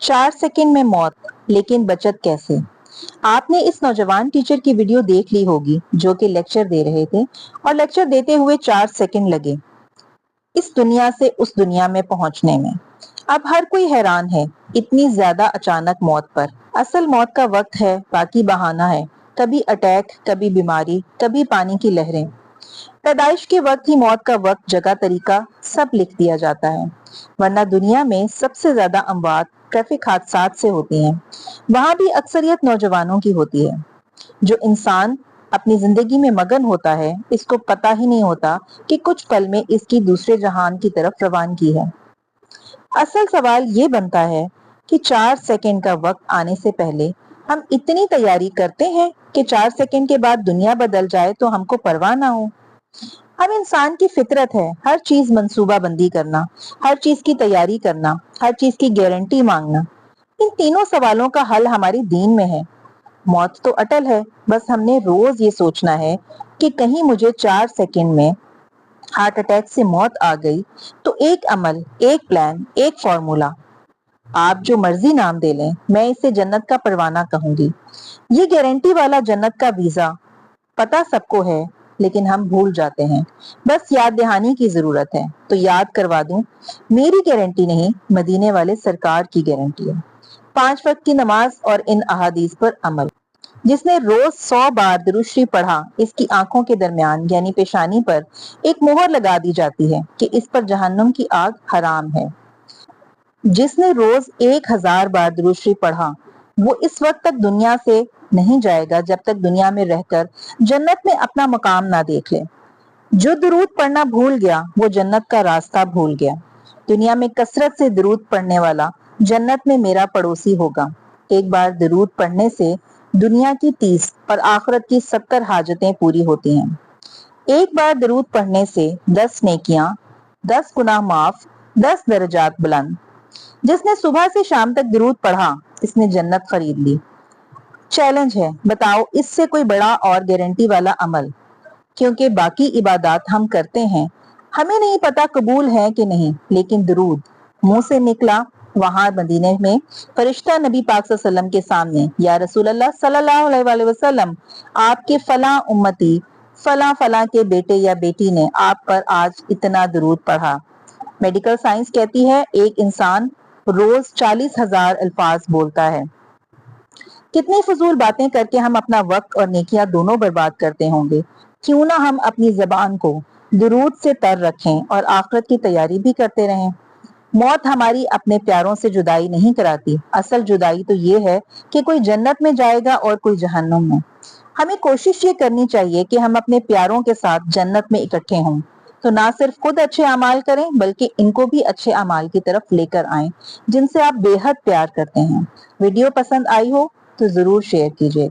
4 second में मौत, लेकिन बचत कैसे? आपने इस नौजवान टीचर की वीडियो देख ली होगी जो कि लेक्चर दे रहे थे और लेक्चर देते हुए 4 सेकंड लगे इस दुनिया से उस दुनिया में पहुंचने में। अब हर कोई हैरान है इतनी ज्यादा अचानक मौत पर। असल मौत का वक्त है, बाकी बहाना है। कभी अटैक, कभी बीमारी, कभी पानी की लहरें। पैदाइश के वक्त ही मौत का वक्त, जगह, तरीका सब लिख दिया जाता है। वरना दुनिया में सबसे ज्यादा अमवात ट्रैफिक हादसात से होती हैं। वहां भी अक्सरियत नौजवानों की होती है। जो इंसान अपनी जिंदगी में मगन होता है, इसको पता ही नहीं होता कि कुछ पल में इसकी दूसरे जहान की तरफ रवानगी है। असल सवाल ये बनता है कि 4 सेकंड का वक्त आने से पहले हम इतनी तैयारी करते हैं कि 4 सेकंड के बाद दुनिया बदल जाए तो हमको परवाह ना हो। हम इंसान की फितरत है हर चीज मंसूबा बंदी करना, हर चीज की तैयारी करना, हर चीज की गारंटी मांगना। इन तीनों सवालों का हल हमारी दीन में है। मौत तो अटल है, बस हमने रोज ये सोचना है कि कहीं मुझे 4 सेकंड में हार्ट अटैक से मौत आ गई तो एक अमल, एक प्लान, एक फॉर्मूला, आप जो मर्जी नाम दे लें, मैं इसे जन्नत का परवाना कहूंगी। ये गारंटी वाला जन्नत का वीजा पता सबको है, लेकिन हम भूल जाते हैं। बस याद दहानी की जरूरत है। तो याद करवा दूं, मेरी गारंटी नहीं, मदीने वाले सरकार की गारंटी है। 5 वक्त की नमाज और इन अहादीस पर अमल। जिसने रोज 100 बार दुरूद शरीफ पढ़ा, इसकी आंखों के दरमियान यानी पेशानी पर एक मोहर लगा दी जाती है कि इस पर जहन्नुम की आग हराम है। जिसने रोज 1000 बार दुरूद शरीफ पढ़ा, वो इस वक्त तक दुनिया से नहीं जाएगा जब तक दुनिया में रहकर जन्नत में अपना मकाम ना देख ले। जो दुरूद पढ़ना भूल गया, वो जन्नत का रास्ता भूल गया। दुनिया में कसरत से दुरूद पढ़ने वाला जन्नत में मेरा पड़ोसी होगा। एक बार दुरूद पढ़ने से दुनिया की 30 और आखिरत की 70 हाजतें पूरी होती हैं। एक बार दुरूद पढ़ने से 10 नेकियां, 10 गुनाह माफ, 10 दर्जात बुलंद। जिसने सुबह से शाम तक दुरूद पढ़ा, इसने जन्नत खरीद ली। चैलेंज है, बताओ इससे कोई बड़ा और गारंटी वाला अमल? क्योंकि बाकी इबादत हम करते हैं, हमें नहीं पता कबूल है कि नहीं, लेकिन दुरूद मुंह से निकला। वहां मदीने में फरिश्ता नबी पाक सल्लल्लाहु अलैहि वसल्लम के सामने, या रसूल अल्लाह सल्लल्लाहु अलैहि वसल्लम, आपके फला उम्मती फला फला के बेटे या बेटी ने आप पर आज इतना दुरूद पढ़ा। मेडिकल साइंस कहती है एक इंसान रोज 40,000 अल्फाज बोलता है। कितनी फजूल बातें करके हम अपना वक्त और नेकियां दोनों बर्बाद करते होंगे। क्यों ना हम अपनी जबान को दुरूद से तर रखें और आखिरत की तैयारी भी करते रहें। मौत हमारी अपने प्यारों से जुदाई नहीं कराती। असल जुदाई तो ये है कि कोई जन्नत में जाएगा और कोई जहन्नुम में। हमें कोशिश ये करनी चाहिए कि हम अपने प्यारों के साथ जन्नत में इकट्ठे हों। तो ना सिर्फ खुद अच्छे अमाल करें, बल्कि इनको भी अच्छे अमाल की तरफ लेकर आएं जिनसे आप बेहद प्यार करते हैं। वीडियो पसंद आई हो तो जरूर शेयर कीजिए।